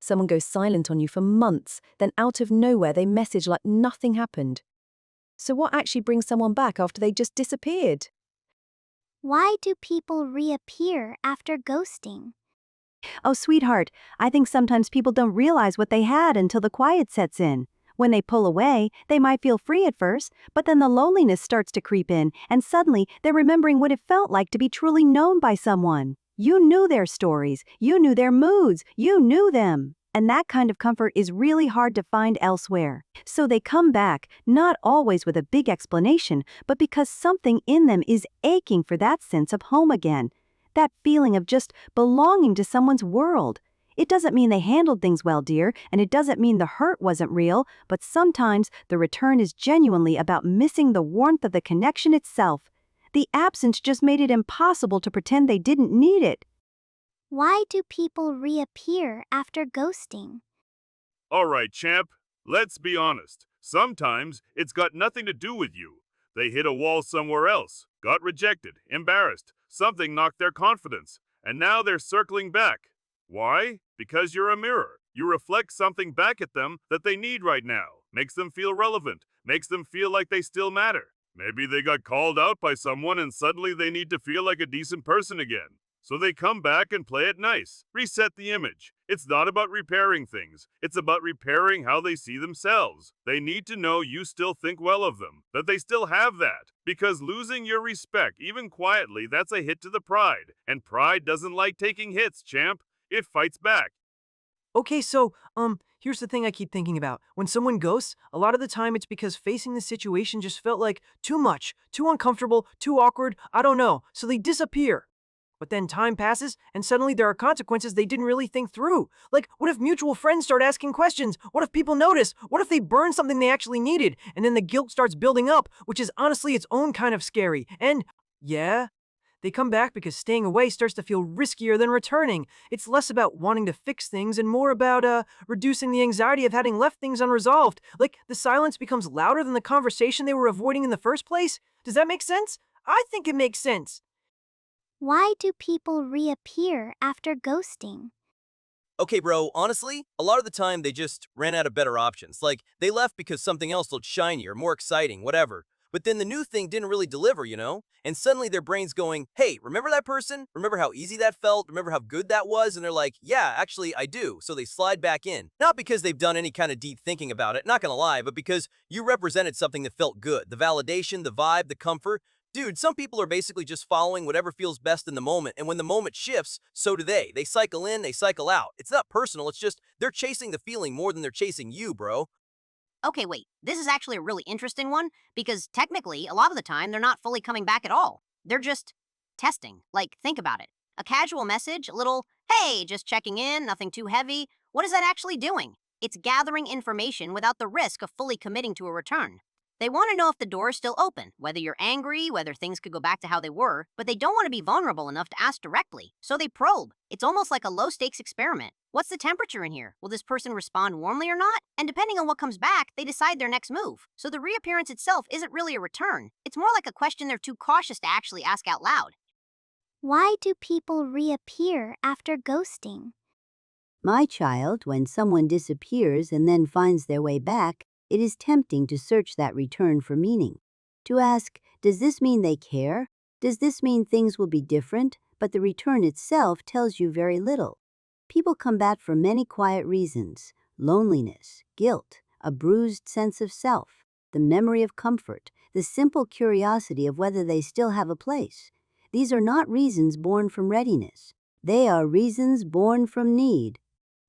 Someone goes silent on you for months, then out of nowhere they message like nothing happened. So what actually brings someone back after they just disappeared? Why do people reappear after ghosting? Oh, sweetheart, I think sometimes people don't realize what they had until the quiet sets in. When they pull away, they might feel free at first, but then the loneliness starts to creep in, and suddenly they're remembering what it felt like to be truly known by someone. You knew their stories, you knew their moods, you knew them. And that kind of comfort is really hard to find elsewhere. So they come back, not always with a big explanation, but because something in them is aching for that sense of home again. That feeling of just belonging to someone's world. It doesn't mean they handled things well, dear, and it doesn't mean the hurt wasn't real, but sometimes the return is genuinely about missing the warmth of the connection itself. The absence just made it impossible to pretend they didn't need it. Why do people reappear after ghosting? All right, champ, let's be honest. Sometimes it's got nothing to do with you. They hit a wall somewhere else, got rejected, embarrassed, something knocked their confidence, and now they're circling back. Why? Because you're a mirror. You reflect something back at them that they need right now. Makes them feel relevant, makes them feel like they still matter. Maybe they got called out by someone and suddenly they need to feel like a decent person again. So they come back and play it nice, reset the image. It's not about repairing things, it's about repairing how they see themselves. They need to know you still think well of them, that they still have that. Because losing your respect, even quietly, that's a hit to the pride. And pride doesn't like taking hits, champ. It fights back. Okay, so, here's the thing I keep thinking about. When someone ghosts, a lot of the time it's because facing the situation just felt like too much, too uncomfortable, too awkward, I don't know, so they disappear. But then time passes, and suddenly there are consequences they didn't really think through. Like, what if mutual friends start asking questions? What if people notice? What if they burn something they actually needed? And then the guilt starts building up, which is honestly its own kind of scary. And, yeah, they come back because staying away starts to feel riskier than returning. It's less about wanting to fix things and more about, reducing the anxiety of having left things unresolved. Like, the silence becomes louder than the conversation they were avoiding in the first place. Does that make sense? I think it makes sense. Why do people reappear after ghosting? Okay, bro, honestly, a lot of the time they just ran out of better options. Like, they left because something else looked shinier, more exciting, whatever. But then the new thing didn't really deliver, you know? And suddenly their brain's going, hey, remember that person? Remember how easy that felt? Remember how good that was? And they're like, yeah, actually, I do. So they slide back in. Not because they've done any kind of deep thinking about it, not gonna lie, but because you represented something that felt good. The validation, the vibe, the comfort. Dude, some people are basically just following whatever feels best in the moment, and when the moment shifts, so do they. They cycle in, they cycle out. It's not personal, it's just they're chasing the feeling more than they're chasing you, bro. Okay, wait. This is actually a really interesting one because technically, a lot of the time, they're not fully coming back at all. They're just testing. Like, think about it. A casual message, a little, hey, just checking in, nothing too heavy. What is that actually doing? It's gathering information without the risk of fully committing to a return. They want to know if the door is still open, whether you're angry, whether things could go back to how they were, but they don't want to be vulnerable enough to ask directly. So they probe. It's almost like a low-stakes experiment. What's the temperature in here? Will this person respond warmly or not? And depending on what comes back, they decide their next move. So the reappearance itself isn't really a return. It's more like a question they're too cautious to actually ask out loud. Why do people reappear after ghosting? My child, when someone disappears and then finds their way back, it is tempting to search that return for meaning. To ask, does this mean they care? Does this mean things will be different? But the return itself tells you very little. People come back for many quiet reasons: loneliness, guilt, a bruised sense of self, the memory of comfort, the simple curiosity of whether they still have a place. These are not reasons born from readiness. They are reasons born from need.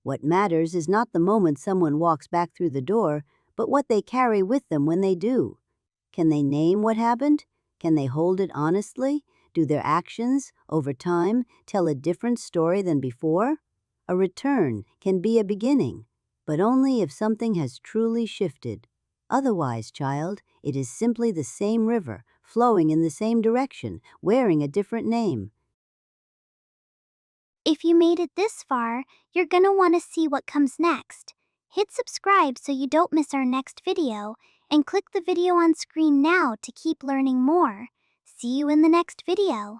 What matters is not the moment someone walks back through the door, but what they carry with them when they do. Can they name what happened? Can they hold it honestly? Do their actions, over time, tell a different story than before? A return can be a beginning, but only if something has truly shifted. Otherwise, child, it is simply the same river, flowing in the same direction, wearing a different name. If you made it this far, you're gonna want to see what comes next. Hit subscribe so you don't miss our next video, and click the video on screen now to keep learning more. See you in the next video.